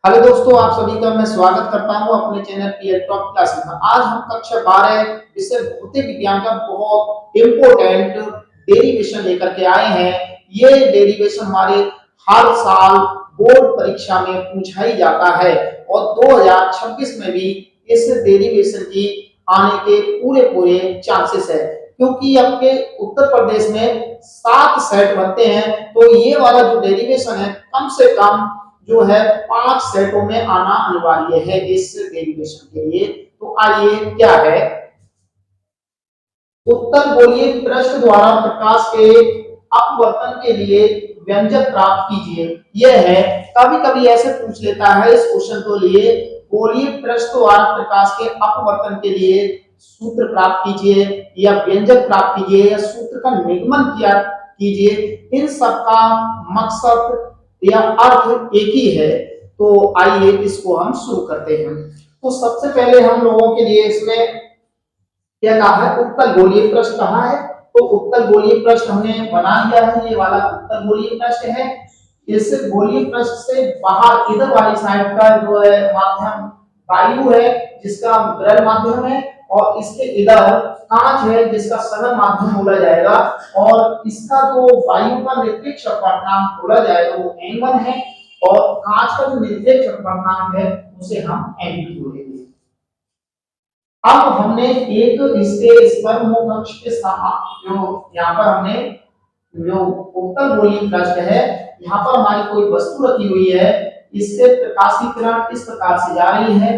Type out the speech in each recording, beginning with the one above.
Hello दोस्तों, आप सभी का मैं स्वागत करता हूं अपने चैनल पीएल टॉप क्लासेस में। आज हम कक्षा 12 विषय भौतिक विज्ञान का बहुत इम्पोर्टेंट डेरिवेशन लेकर के आए हैं। ये डेरिवेशन हमारे हर साल बोर्ड परीक्षा में पूछा ही जाता है और 2026 में भी इस डेरिवेशन की आने के पूरे पूरे चांसेस है, क्योंकि आपके उत्तर प्रदेश में 7 सेट बनते हैं। तो ये वाला जो डेरिवेशन है कम से कम जो है 5 सेटों में आना अनिवार्य है इस डेरिवेशन के लिए। तो आइए क्या है, उत्तर गोलीय पृष्ठ द्वारा प्रकाश के अपवर्तन के लिए व्यंजक प्राप्त कीजिए। यह है, कभी कभी ऐसे पूछ लेता है इस क्वेश्चन को लिए, गोलीय पृष्ठ द्वारा प्रकाश के अपवर्तन के लिए सूत्र प्राप्त कीजिए या व्यंजक प्राप्त कीजिए या सूत्र का निगमन किया कीजिए। इन सब का मकसद या अर्थ एक ही है। तो आइए इसको हम शुरू करते हैं। तो सबसे पहले हम लोगों के लिए इसमें क्या कहा है, उत्तल गोलीय पृष्ठ कहा है। तो उत्तल गोलीय पृष्ठ हमने बना लिया है, ये वाला उत्तल गोलीय पृष्ठ है। इस गोलीय पृष्ठ से बाहर इधर वाली साइड का जो है माध्यम वायु है, जिसका विरल माध्यम है, और इसके इधर कांच है जिसका सघन माध्यम बोला जाएगा। और इसका जो वायु का निरपेक्ष अपवर्तनांक बोला जाएगा वो n1 है, और कांच का जो निरपेक्ष अपवर्तनांक है उसे हम n2 बोलेंगे। अब हमने एक इसके स्पर्म कक्ष के साथ जो यहाँ पर हमने जो उत्तल गोलीय पृष्ठ है, यहाँ पर हमारी कोई वस्तु रखी हुई है, इससे प्रकाश की किरण इस प्रकार से जा रही है।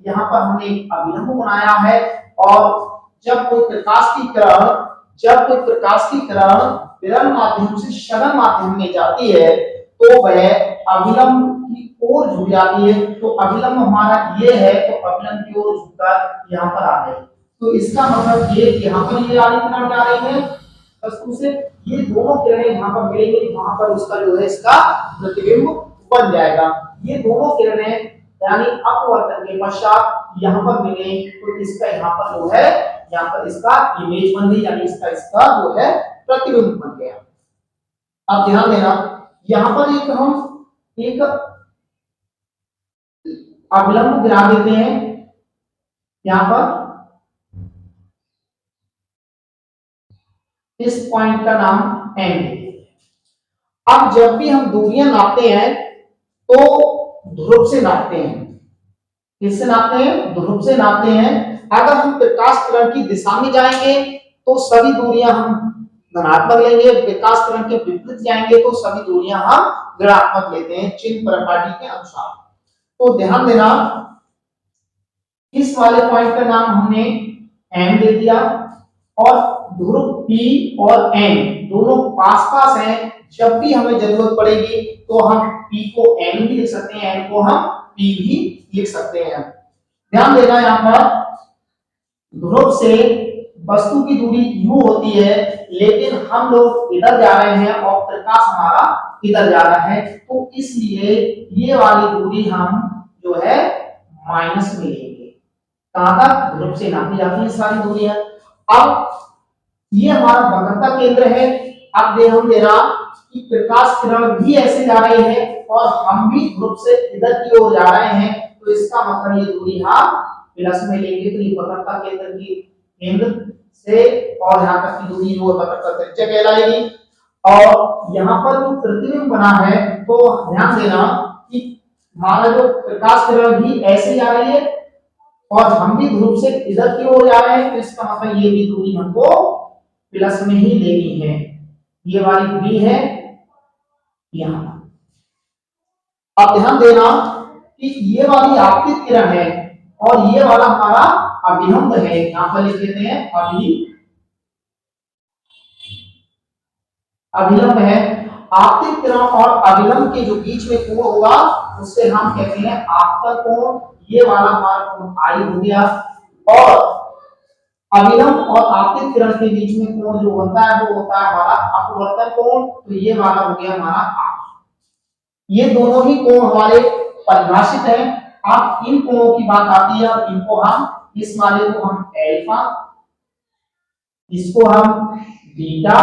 यहाँ पर हमने एक अभिलंब बनाया है, और जब कोई प्रकाश की किरण विरल माध्यम से सघन माध्यम में जाती है तो वह अभिलंब की ओर झुक जाती है। तो अभिलंब हमारा ये है, तो अभिलंब की ओर झुककर यहाँ पर आ गए। तो इसका मतलब ये यहाँ पर ये वाली किरण जा रही है वस्तु से, ये दोनों किरणें यहाँ पर मिलेंगी, वहां पर उसका जो है इसका प्रतिबिंब बन जाएगा। ये दोनों किरणें यानी अपवर्तन के पश्चात यहाँ पर मिले तो इसका यहाँ पर जो है, यहाँ पर इसका इमेज बन गई, यानी इसका जो है प्रतिबिंब बन गया। अब ध्यान देना, यहाँ पर एक अवलंब गिरा देते हैं। यहाँ पर इस पॉइंट का नाम एन है। अब जब भी हम दूरियां नापते हैं तो ध्रुव से नापते हैं। किससे नापते हैं? ध्रुव से नापते हैं। अगर हम प्रकाश किरण की दिशा में जाएंगे तो सभी दूरियां हम धनात्मक लेंगे, प्रकाश किरण के विपरीत जाएंगे तो सभी दूरियां हम ऋणात्मक लेते हैं चिन्ह प्रॉपर्टी के अनुसार। तो ध्यान देना, इस वाले पॉइंट का नाम हमने एम दे दिया, और ध्रुव P और N दोनों पास पास हैं। जब भी हमें जरूरत पड़ेगी तो हम P को N भी लिख सकते हैं, N को हम P भी लिख सकते हैं। ध्यान देना, यहाँ पर ध्रुव से वस्तु की दूरी u होती है, लेकिन हम लोग इधर जा रहे हैं और प्रकाश हमारा इधर जा रहा है, तो इसलिए ये वाली दूरी हम जो है माइनस में लेंगे। कहां तक? ध्रुव से नापी जाती है सारी दूरियां। अब ये हमारा वक्रता केंद्र है। अब हम दे रहा कि प्रकाश किरण भी ऐसे जा रही है और हम भी ध्रुव से इधर की ओर जा रहे हैं, तो इसका मतलब ये दूरी हम प्लस में लेंगे। तो ये वक्रता केंद्र की केंद्र से और यहाँ तक की दूरी जो वक्रता त्रिज्या कहलाएगी। और यहाँ पर जो प्रतिबिंब बना है, तो ध्यान देना कि हमारा जो प्रकाश किरण भी ऐसे जा रही है और हम भी ध्रुव से इधर की ओर जा रहे हैं, तो इसका मतलब ये भी दूरी हमको प्लस में ही लेनी है। ये वाली दूरी है यहाँ। अब ध्यान देना कि ये वाली आपतित किरण है और ये वाला हमारा अभिलंब है। यहां पर लिख देते हैं अभिलंब है। आपतित किरण और अभिलंब के जो बीच में कोण होगा उससे हम कहते हैं आपतन कोण। ये वाला हमारा कोण आई हो गया। और अभिलंब और आपतित किरण के बीच में कोण जो बनता है वो होता है हमारा अपवर्तन कोण। तो ये वाला हो गया हमारा आप। ये दोनों ही कोण हमारे परिभाषित हैं। आप इन कोणों की बात आती है और इनको हम, इस वाले को हम अल्फा, इसको हम बीटा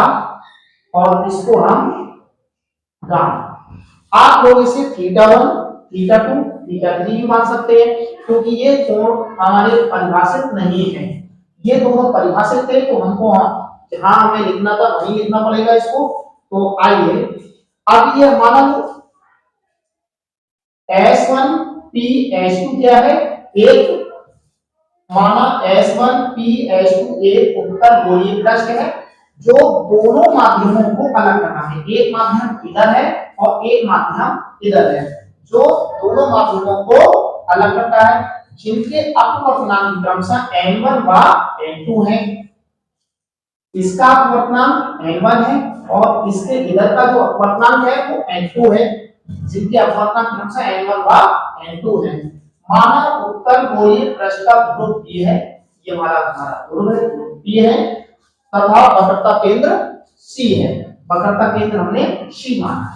और इसको हम गामा। आप लोग इसे थीटा 1, थीटा 2 थीटा 3 भी मान सकते हैं, क्योंकि ये कोण हमारे परिभाषित नहीं है, ये दोनों परिभाषित थे, तो हमको जहां हमें लिखना था वहीं लिखना पड़ेगा इसको। तो आइए अब ये माना S1 P H2 क्या है, एक माना S1 P H2 एक उत्तल गोलीय पृष्ठ है जो दोनों माध्यमों को अलग करना है, एक माध्यम इधर है और एक माध्यम इधर है, जो दोनों माध्यमों को अलग करता है, जिनके अपवर्तनांक क्रमशः n1 व n2 है। इसका अपवर्तनांक n1 है और इसके इधर का जो अपवर्तनांक है वो n2 है, जिनके अपवर्तनांक क्रमशः n1 व n2 है। माना उत्तल गोलीय पृष्ठ का ध्रुव P है, ये हमारा ध्रुव है, P है, तथा वक्रता केंद्र C है, वक्रता केंद्र हमने C माना है।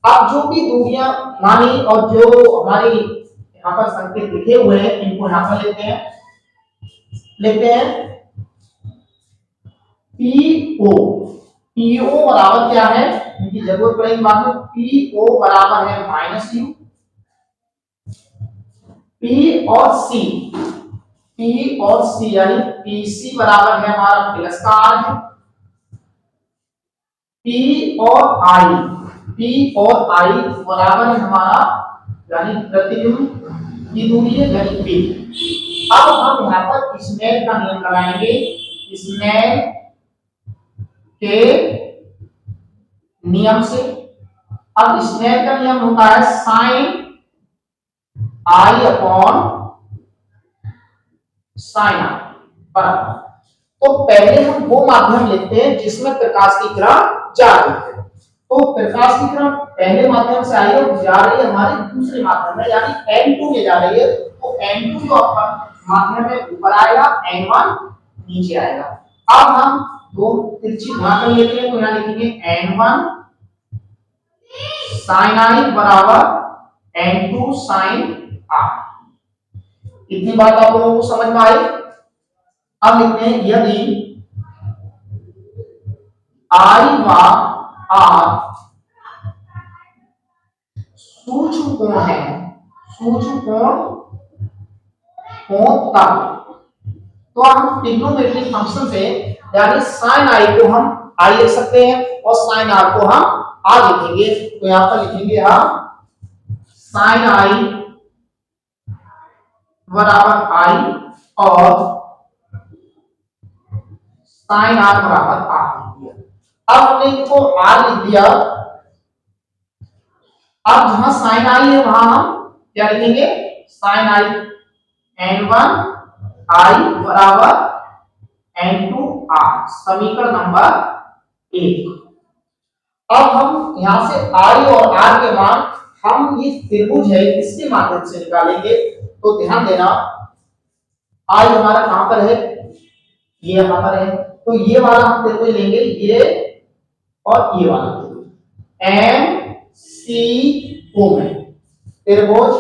अब जो भी दूरियां मानी और जो हमारी यहाँ पर संकेत लिखे हुए हैं इनको यहाँ पर लेते हैं PO बराबर क्या है, इनकी जरूरत पड़ेगी बाद में। PO बराबर है -U, P और C यानी PC बराबर है हमारा प्लस का R है, P और I बराबर है हमारा यानी प्रतिबिंब की दूरी है यानी P। अब हम यहाँ पर स्नेल का नियम लगाएंगे, स्नेल के नियम से। अब स्नेल का नियम होता है sine I upon sine I बराबर, तो पहले हम वो माध्यम लेते हैं जिसमें प्रकाश की किरण जा रही है, तो प्रकाश की किरण पहले माध्यम से आई और जा रही है हमारे दूसरे माध्यम में यानी n2 में जा रही है, तो n2 जो माध्यम में ऊपर आएगा, n1 नीचे आएगा। अब हम दो तिरछी घुमा कर लेते हैं, तो यहाँ लिखेंगे n1 sin I बराबर n2 sin I। इतनी बात आप लोगों को समझ में आई। अब लिखते हैं यदि I व R सूक्ष्म कोण है, सूक्ष्म कोण तब, तो हम ट्रिग्नोमेट्रिक फंक्शन से यानी sin I को हम I लिख सकते हैं और sin R को हम R लिखेंगे, तो यहां पर लिखेंगे हम sin I बराबर I और sin R बराबर R लिख दिया। अब हमने इनको R लिख दिया, अब जहां sin I है वहां हम क्या लिखेंगे, sin I n1 I बराबर n2 R, समीकरण नंबर 1। अब हम यहां से I और R के मान हम ये त्रिभुज है इसके माध्यम से निकालेंगे, तो ध्यान देना I हमारा कहां पर है, ये यहां पर है, तो ये वाला हम त्रिभुज लेंगे, ये और ये वाला MCO में त्रिभुज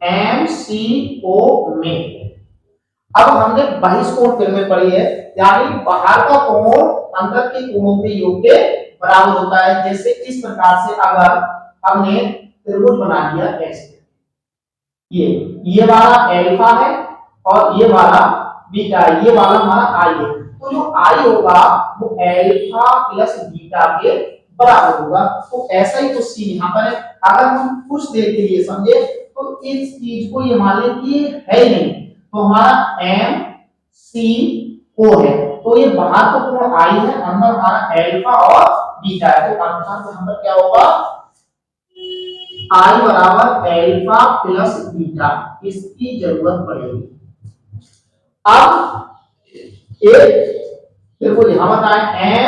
MCO में। अब हमने बहिष्कोण फिल्में पढ़ी है, यानी बाहर का कोण अंदर के कोणों के योग के बराबर होता है। जैसे इस प्रकार से अगर हमने त्रिभुज बना दिया ऐसे, ये वाला अल्फा है और ये वाला बीटा है, ये वाला हमारा आई है, तो जो आई होगा वो अल्फा प्लस बीटा के बराबर होगा। तो ऐसा ही तो सी यहाँ पर है। अगर हम कुछ देर के लिए समझे तो इस चीज को ये मान लें कि ये है ही नहीं, तो हमारा एम सी ओ है, तो ये बाहर तो कोण आई है, अंदर हमारा अल्फा और बीटा है, तो अर्थात यहाँ पर क्या होगा, आई बराबर अल्फा प्लस बीटा, इसकी जरूरत पड़ेगी। अब एक त्रिभुज यहां बताएं एम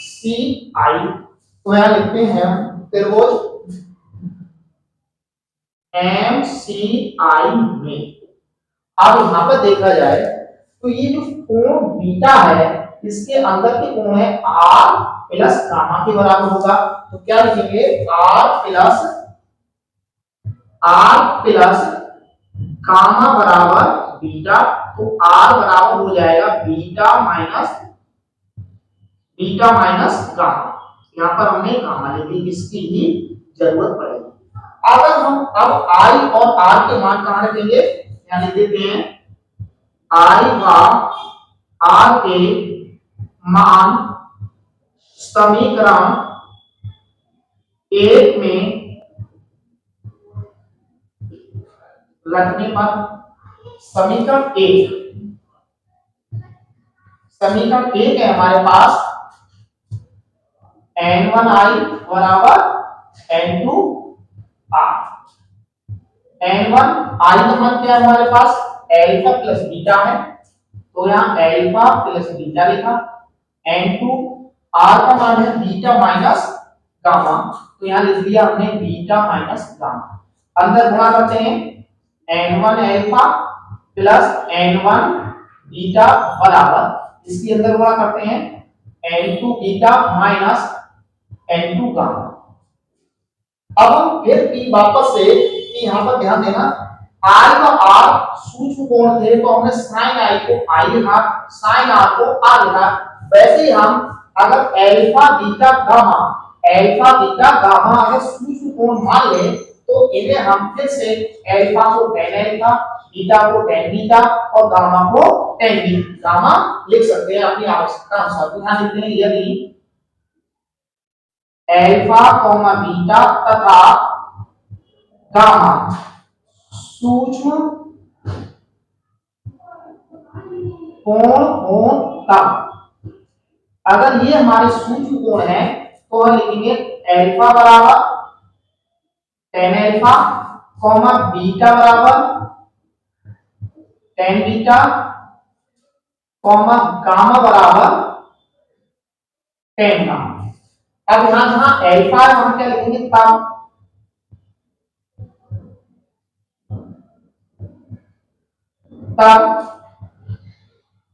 सी आई, तो यहां लिखते हैं त्रिभुज एम सी आई में। अब यहां पर देखा जाए तो ये जो कोण बीटा है इसके अंदर के कोण है आर प्लस गामा के बराबर होगा, तो क्या लिखेंगे आर प्लस गामा बराबर बीटा, तो आर बराबर हो जाएगा बीटा माइनस गामा। यहाँ पर हमने गामा लिख दी, इसकी ही जरूरत पड़ेगी। अगर हम अब आई और आर के मान कहां रखेंगे, यहाँ लिख देते हैं आई व आर के मान समीकरण एक में रखने पर समीकरण एक है हमारे पास n1i बराबर n2r। n1 i का मान क्या है हमारे पास अल्फा प्लस बीटा है, तो यहाँ अल्फा प्लस बीटा लिखा। n2 r का मान है बीटा माइनस गामा, तो यहाँ लिख दिया हमने बीटा माइनस गामा। अंदर गुणा करते हैं n1 alpha plus n1 beta बराबर, इसके अंदर गुणा करते हैं n2 beta minus n2 gamma. अब हम फिर वापस से यहाँ पर ध्यान देना, r का r सूक्ष्म कोण थे तो हमने sin i को i लिखा, sin r को r लिखा। वैसे ही हम अगर अल्फा बीटा गामा अगर सूक्ष्म कोण मान ले तो इन्हें हम फिर से अल्फा को tan अल्फा, बीटा को tan बीटा और गामा को tan गामा लिख सकते हैं अपनी आवश्यकता अनुसार। ध्यान देते हैं यदि अल्फा कॉमा बीटा तथा गामा सूक्ष्म कोण हो तब, अगर ये हमारे सूक्ष्म कोण है तो हम लिखेंगे अल्फा बराबर tan अल्फा कॉमा बीटा बराबर tan बीटा कॉमा गामा बराबर tan गामा। अब यहां जहां अल्फा है वहां क्या लिखेंगे तब,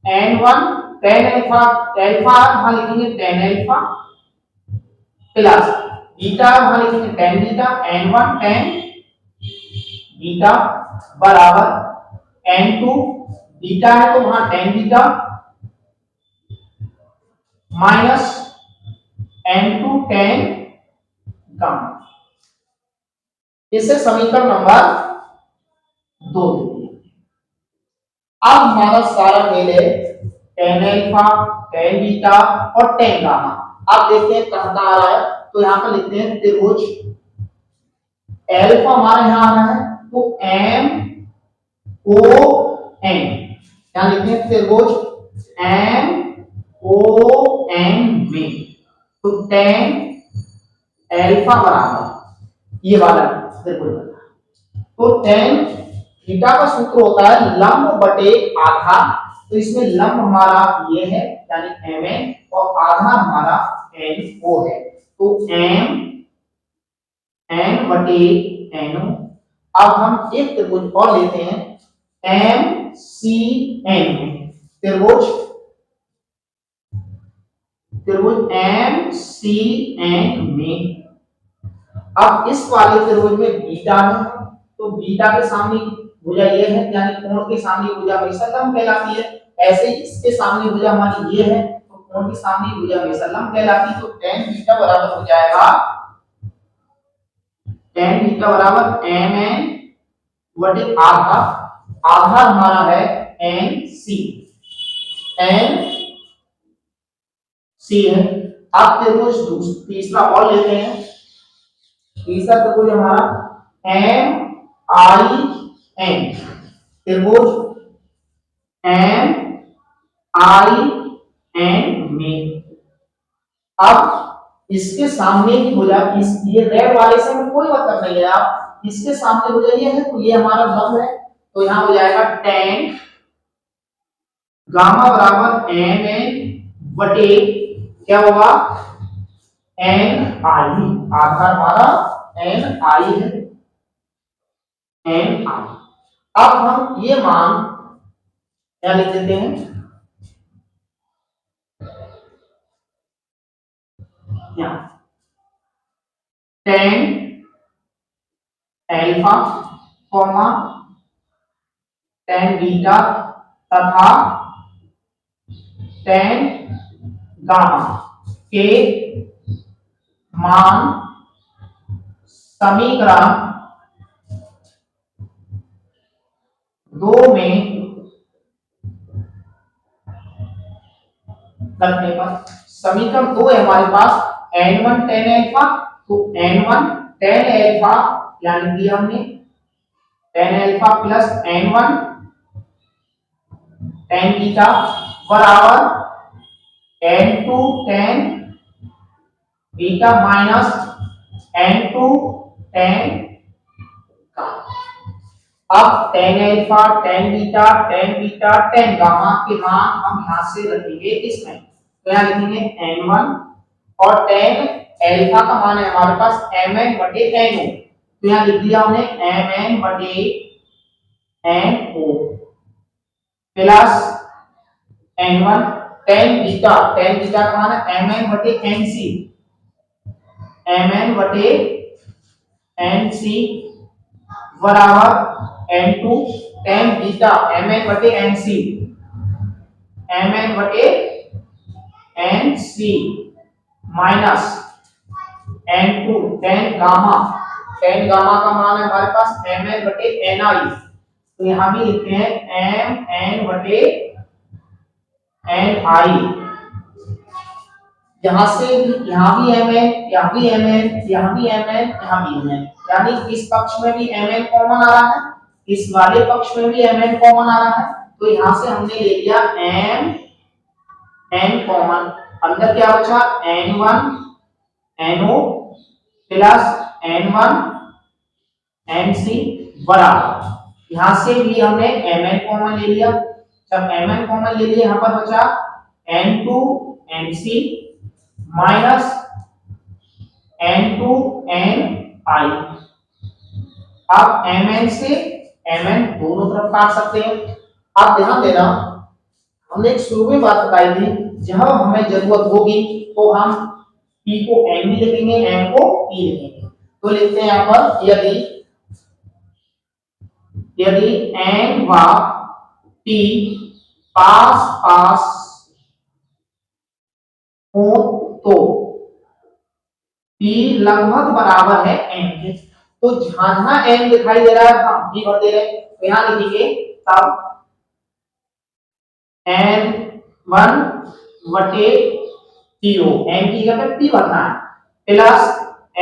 n1 tan अल्फा, अल्फा वहां लिखेंगे tan अल्फा प्लस बीटा वहां लिखेंगे tan beta, n1 tan beta बराबर n2 बीटा है तो वहां tan beta minus n2 tan gamma. इसे समीकरण नंबर 2 देते हैं। अब हमारा सारा खेल है tan अल्फा, tan बीटा और tan गामा। अब देखते हैं कहां आ रहा है, तो यहां पर लिखते हैं त्रिभुज अल्फा हमारा यहां आ रहा है तो m o n, यहां लिखते हैं त्रिभुज m o n में, तो tan अल्फा बराबर ये वाला त्रिभुज बना, तो tan थीटा का सूत्र होता है लंब बटे आधार, तो इसमें लंब हमारा ये है यानी mn और आधार हमारा no है, तो m n बटे no। अब हम एक त्रिभुज और लेते हैं MCN में, त्रिभुज MCN में। अब इस वाले त्रिभुज में बीटा है तो बीटा के सामने भुजा ये है यानी कोण के सामने भुजा हमेशा लंब कहलाती है, ऐसे ही इसके सामने भुजा हमारी ये है तो कोण के सामने भुजा हमेशा लंब कहलाती है, तो tan बीटा बराबर हो जाएगा tan बीटा बराबर mn बटे आधार, आधार हमारा है nc है। अब त्रिभुज तीसरा और लेते हैं, तीसरा त्रिभुज हमारा MIN, त्रिभुज MIN में। अब इसके सामने की भुजा, इस ये रेड वाले से हमें कोई मतलब नहीं है, आप इसके सामने भुजा ये है तो ये हमारा लंब है, तो यहां हो जाएगा tan गामा बराबर mn बटे क्या होगा ni, आधार हमारा ni है ni। अब हम ये मान क्या लिख देते हैं यहाँ tan alpha comma tan beta तथा tan गामा के मान समीकरण दो में रखने पर, समीकरण दो है हमारे पास n1 tan अल्फा, तो n1 tan अल्फा यानी दिया हमने tan alpha plus n1 tan beta बराबर n2 tan beta minus n2 tan का। अब tan alpha tan beta tan gamma के मान हम यहां से रखेंगे इसमें, तो यहां लिखेंगे n1 और tan अल्फा का मान है हमारे पास mn बटे no, तो यहां लिख दिया हमने mn बटे no plus n1 tan beta का मान है mn बटे nc बराबर n2 tan बीटा mn बटे nc minus n2 tan gamma का मान है हमारे पास mn बटे ni, तो यहां भी लिखते हैं mn बटे ni, यहां से यहां भी mn, यहां भी mn, यहां भी mn, यहां भी mn, यानी इस पक्ष में भी mn कॉमन आ रहा है, इस वाले पक्ष में भी mn कॉमन आ रहा है, तो यहां से हमने ले लिया n कॉमन, अंदर क्या बचा n1 no plus n1 nc बराबर, यहां से भी हमने mn कॉमन ले लिया, जब mn कॉमन ले लिया यहां पर बचा n2 nc minus n2 ni, अब mn से mn दोनों तरफ काट सकते हैं। आप ध्यान देना, हमने एक शुरू में बात बताई थी, जब हमें जरूरत होगी तो हम p को n भी लिखेंगे, n को p लिखेंगे, तो लिखते हैं यहां पर यदि n व p पास पास हो तो p लगभग बराबर है n के, तो जहां जहां n दिखाई दे रहा है हम p भर दे रहे हैं, तो यहां लिखेंगे तब n1 बटे p0, n की जगह p भरना है, प्लस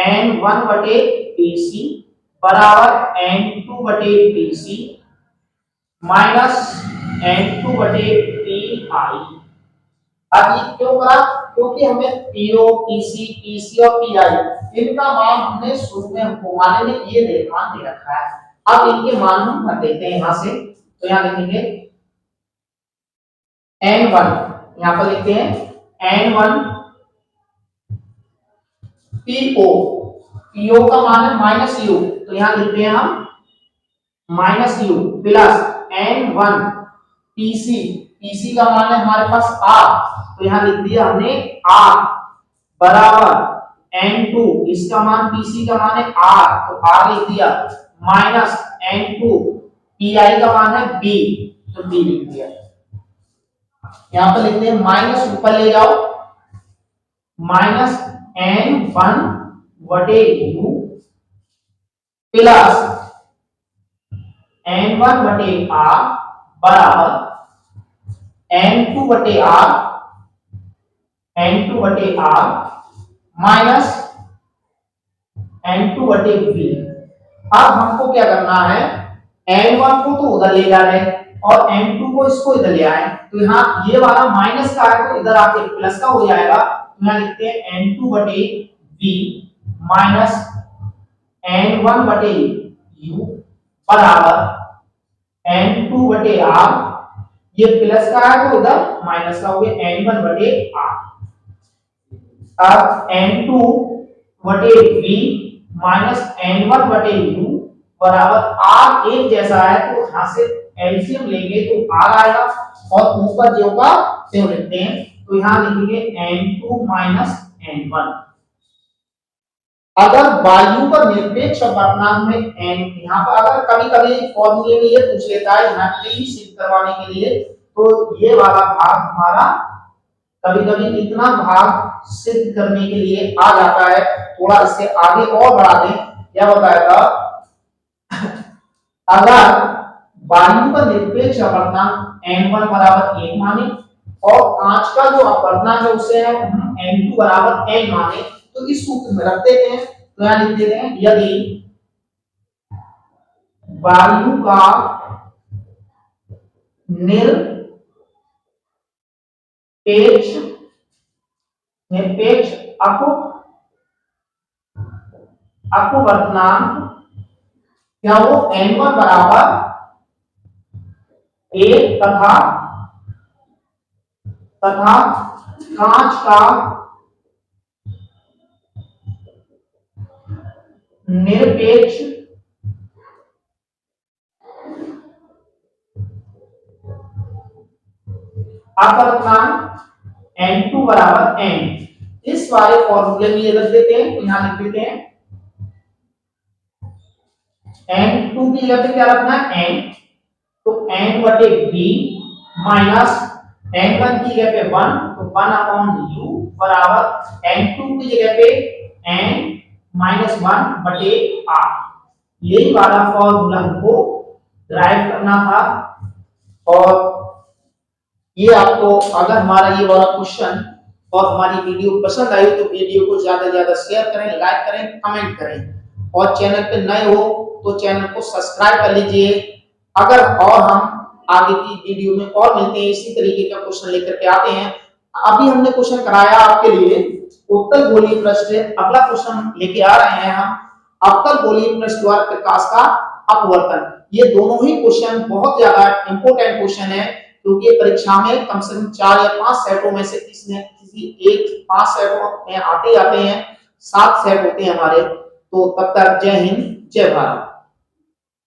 n1 बटे pc बराबर n2 बटे pc माइनस n2 बटे pi। अब ये क्यों करा, क्योंकि हमें p0 pc pc और pi इनका मान हमने शुरू में हमको माने में ये मान दे रखा है, अब इनके मान हम भर देते हैं यहां से, तो यहां लिखेंगे n1, यहां पर लिखते हैं n1 po का मान है माइनस u, तो यहां लिखते हैं हम minus u plus n1 pc का मान है हमारे पास r, तो यहां लिख दिया हमने r बराबर n2, इसका मान pc का मान है r, तो r लिख दिया माइनस n2 pi का मान है b, तो b लिख दिया। यहां पर लिखते हैं माइनस ऊपर ले जाओ, माइनस n1 बटे u प्लस n1 बटे r बराबर n2 बटे r माइनस n2 बटे v। अब हमको क्या करना है, n1 को तो उधर ले जा रहे हैं और n2 को इसको इधर ले आए, तो यहाँ ये वाला माइनस का है तो इधर आके प्लस का हो जाएगा, तो यहाँ लिखते हैं n2 बटे v माइनस n1 बटे u बराबर n2 बटे r, ये प्लस का है तो इधर माइनस का हो गया n1 बटे r। अब n2 बटे v माइनस n1 बटे u बराबर r एक जैसा है, तो यहां से एलसीएम लेंगे तो r आएगा और ऊपर जो का त्यों लिखते हैं, तो यहां लिखेंगे n2 माइनस n1। अगर वायु का निरपेक्ष अपवर्तनांक में n, यहाँ पर अगर कभी कभी फॉर्मूले में ये पूछ लेता है यहाँ पे सिद्ध करवाने के लिए, तो ये वाला भाग हमारा कभी कभी इतना भाग सिद्ध करने के लिए आ जाता है। थोड़ा इससे आगे और बढ़ा दें, क्या बताया था, अगर वायु का निरपेक्ष अपवर्तनांक n1 बराबर 1 माने और कांच का जो अपवर्तनांक है उसे हम n2 बराबर n माने, तो इस सूत्र में रख देते हैं। तो यहां लिख देते हैं, यदि वायु का निरपेक्ष निरपेक्ष अपवर्तनांक क्या वो n1 बराबर 1 तथा कांच का निरपेक्ष अपवर्तनांक n2 बराबर n, इस वाले फॉर्मूले में ये रख देते हैं। तो यहां लिख देते हैं n2 की जगह पे क्या रखना है n, तो n बटे b माइनस n1 की जगह पे 1, तो 1 अपॉन u बराबर n2 की जगह पे n माइनस 1 बटे r। यही वाला फॉर्मूला हमको ड्राइव करना था। और ये आपको, अगर हमारा ये वाला क्वेश्चन और हमारी वीडियो पसंद आई तो वीडियो को ज्यादा से ज्यादा शेयर करें, लाइक करें, कमेंट करें और चैनल पे नए हो तो चैनल को सब्सक्राइब कर लीजिए। अगर और हम आगे की वीडियो में और मिलते हैं, इसी तरीके का क्वेश्चन लेकर के आते हैं। अभी हमने क्वेश्चन कराया आपके लिए उत्तल गोलीय पृष्ठ से, अगला क्वेश्चन लेके आ रहे हैं हम अवतल गोलीय पृष्ठ द्वारा प्रकाश का अपवर्तन। ये दोनों ही क्वेश्चन बहुत ज्यादा इंपॉर्टेंट क्वेश्चन है, क्योंकि परीक्षा में कम से कम 4 या 5 सेटों में से किसी एक 5 सेटों में आते हैं, 7 सेट होते हैं हमारे। तो तब तक जय हिंद, जय भारत।